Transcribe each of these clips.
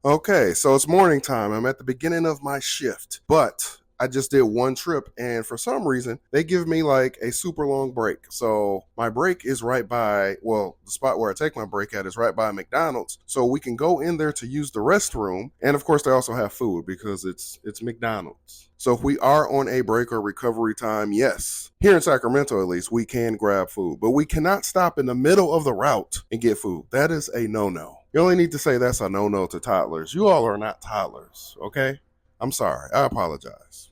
Okay, so it's morning time. I'm at the beginning of my shift, but I just did one trip, and for some reason, they give me like a super long break. So my break is right by, well, the spot where I take my break at is right by McDonald's. So we can go in there to use the restroom, and of course, they also have food because it's McDonald's. So if we are on a break or recovery time, yes, here in Sacramento at least, we can grab food, but we cannot stop in the middle of the route and get food. That is a no-no. You only need to say that's a no-no to toddlers. You all are not toddlers, okay? I'm sorry. I apologize.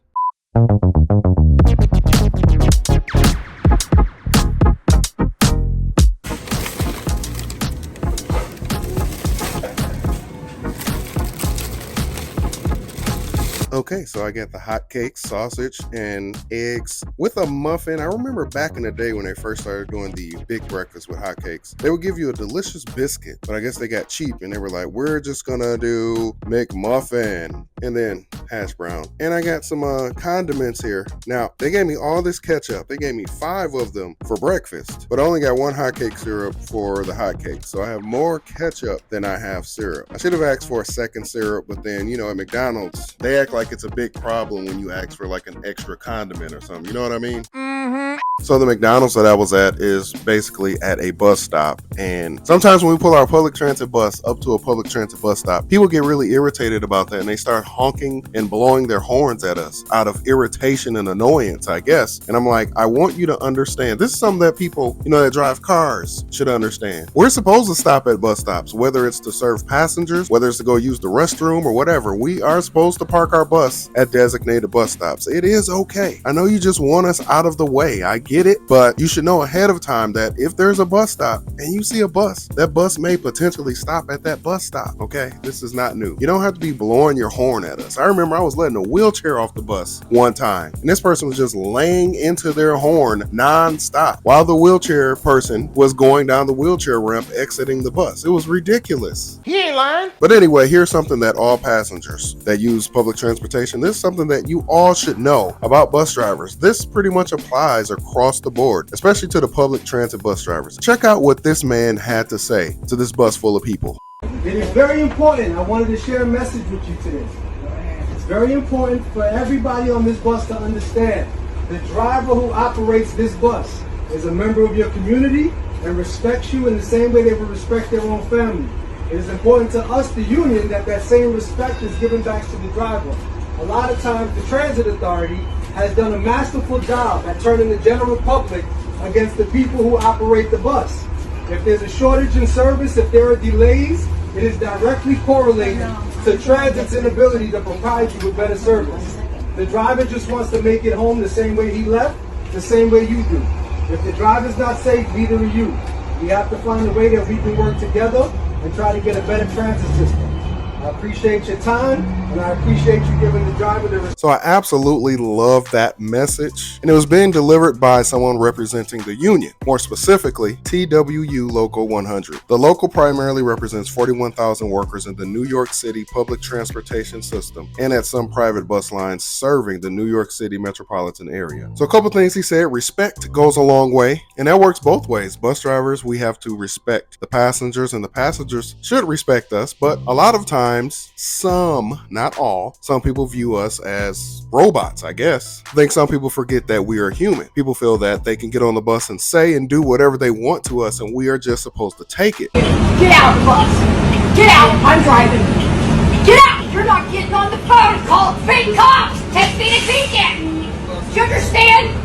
Okay, so I got the hot cakes, sausage, and eggs with a muffin. I remember back in the day when they first started doing the big breakfast with hot cakes, they would give you a delicious biscuit, but I guess they got cheap and they were like, we're just gonna do McMuffin and then hash brown. And I got some condiments here. Now, they gave me all this ketchup. They gave me 5 of them for breakfast, but I only got 1 hot cake syrup for the hot cake. So I have more ketchup than I have syrup. I should have asked for a second syrup, but then, at McDonald's, they act like it's a big problem when you ask for like an extra condiment or something. You know what I mean? So the McDonald's that I was at is basically at a bus stop. And sometimes when we pull our public transit bus up to a public transit bus stop, people get really irritated about that and they start honking and blowing their horns at us out of irritation and annoyance, I guess. And I'm like, I want you to understand. This is something that people, that drive cars should understand. We're supposed to stop at bus stops, whether it's to serve passengers, whether it's to go use the restroom or whatever. We are supposed to park our bus at designated bus stops. It is okay. I know you just want us out of the way. I get it, but you should know ahead of time that if there's a bus stop and you see a bus, that bus may potentially stop at that bus stop. Okay, this is not new. You don't have to be blowing your horn at us. I remember I was letting a wheelchair off the bus one time, and this person was just laying into their horn non-stop while the wheelchair person was going down the wheelchair ramp exiting the bus. It was ridiculous. He ain't lying. But anyway, here's something that all passengers that use public transportation, this is something that you all should know about bus drivers. This pretty much applies across the board, especially to the public transit bus drivers. Check out what this man had to say to this bus full of people. It is very important. I wanted to share a message with you today. It's very important for everybody on this bus to understand. The driver who operates this bus is a member of your community and respects you in the same way they would respect their own family. It is important to us, the union, that same respect is given back to the driver. A lot of times the transit authority has done a masterful job at turning the general public against the people who operate the bus. If there's a shortage in service, if there are delays, it is directly correlated to transit's inability to provide you with better service. The driver just wants to make it home the same way he left, the same way you do. If the driver's not safe, neither are you. We have to find a way that we can work together and try to get a better transit system. I appreciate your time, and I appreciate you giving the driver the respect. So I absolutely love that message, and it was being delivered by someone representing the union, more specifically TWU Local 100. The local primarily represents 41,000 workers in the New York City public transportation system and at some private bus lines serving the New York City metropolitan area. So a couple things he said: respect goes a long way, and that works both ways. Bus drivers, we have to respect the passengers, and the passengers should respect us, but a lot of times, some, not all, some people view us as robots, I guess. I think some people forget that we are human. People feel that they can get on the bus and say and do whatever they want to us, and we are just supposed to take it. Get out of the bus! Get out! I'm driving! Get out! You're not getting on the phone! Call fake cops! Take me to Beacon! Do you understand?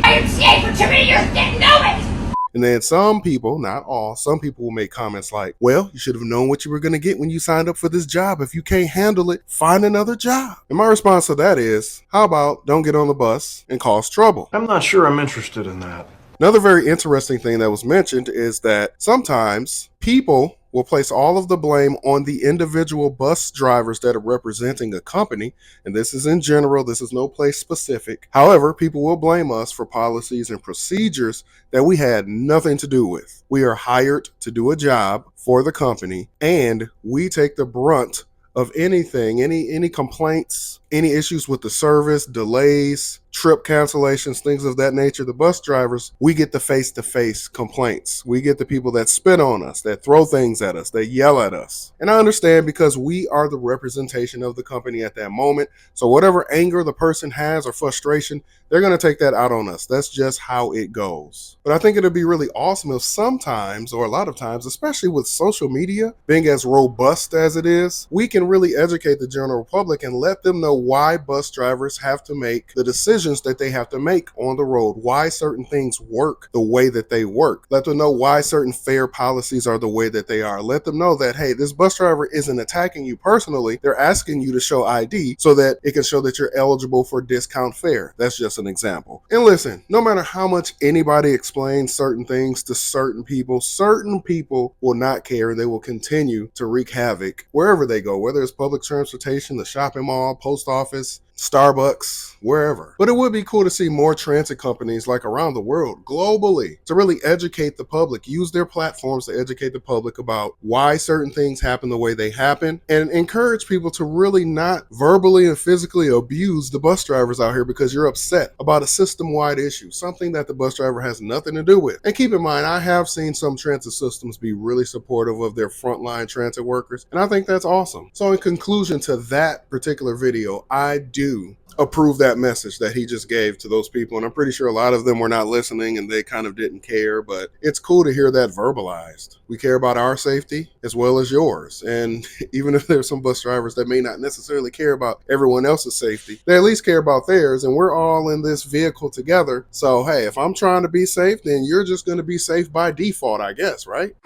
I am CA for too many years, didn't know it! And then some people, not all, some people will make comments like, well, you should have known what you were going to get when you signed up for this job. If you can't handle it, find another job. And my response to that is, how about don't get on the bus and cause trouble? I'm not sure I'm interested in that. Another very interesting thing that was mentioned is that sometimes people will place all of the blame on the individual bus drivers that are representing a company. And this is in general, this is no place specific. However, people will blame us for policies and procedures that we had nothing to do with. We are hired to do a job for the company, and we take the brunt of anything, any complaints, any issues with the service, delays, trip cancellations, things of that nature, the bus drivers, we get the face-to-face complaints. We get the people that spit on us, that throw things at us, that yell at us. And I understand because we are the representation of the company at that moment. So whatever anger the person has or frustration, they're going to take that out on us. That's just how it goes. But I think it'd be really awesome if sometimes, or a lot of times, especially with social media being as robust as it is, we can really educate the general public and let them know why bus drivers have to make the decisions that they have to make on the road, why certain things work the way that they work. Let them know why certain fare policies are the way that they are. Let them know that, hey, this bus driver isn't attacking you personally. They're asking you to show ID so that it can show that you're eligible for discount fare. That's just an example. And listen, no matter how much anybody explains certain things to certain people will not care. They will continue to wreak havoc wherever they go, whether it's public transportation, the shopping mall, post office, Starbucks, wherever. But it would be cool to see more transit companies like around the world, globally, to really educate the public, use their platforms to educate the public about why certain things happen the way they happen, and encourage people to really not verbally and physically abuse the bus drivers out here because you're upset about a system-wide issue, something that the bus driver has nothing to do with. And keep in mind, I have seen some transit systems be really supportive of their frontline transit workers, and I think that's awesome. So in conclusion to that particular video, I do approve that message that he just gave to those people, and I'm pretty sure a lot of them were not listening and they kind of didn't care, but it's cool to hear that verbalized. We care about our safety as well as yours, and even if there's some bus drivers that may not necessarily care about everyone else's safety, they at least care about theirs, and we're all in this vehicle together. So hey, if I'm trying to be safe, then you're just going to be safe by default, I guess, right?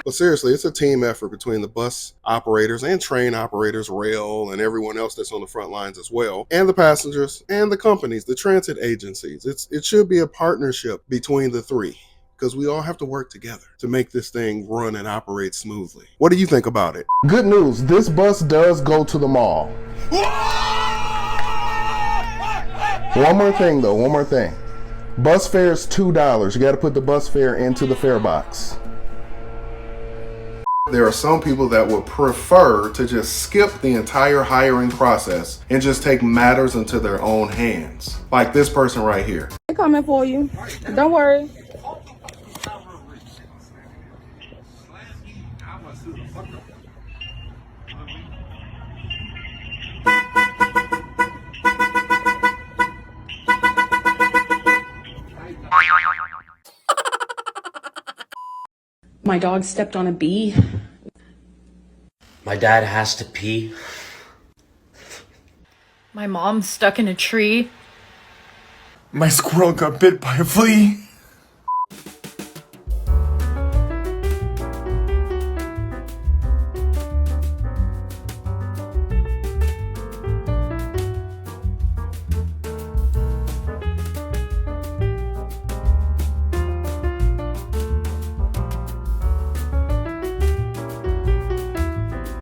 But seriously, it's a team effort between the bus operators and train operators, rail, and everyone else that's on the front lines as well, and the passengers and the companies, the transit agencies. It should be a partnership between the three, because we all have to work together to make this thing run and operate smoothly. What do you think about it? Good news, this bus does go to the mall. One more thing. Bus fare is $2. You got to put the bus fare into the fare box. There are some people that would prefer to just skip the entire hiring process and just take matters into their own hands. Like this person right here. They're coming for you. Don't worry. My dog stepped on a bee. My dad has to pee. My mom's stuck in a tree. My squirrel got bit by a flea.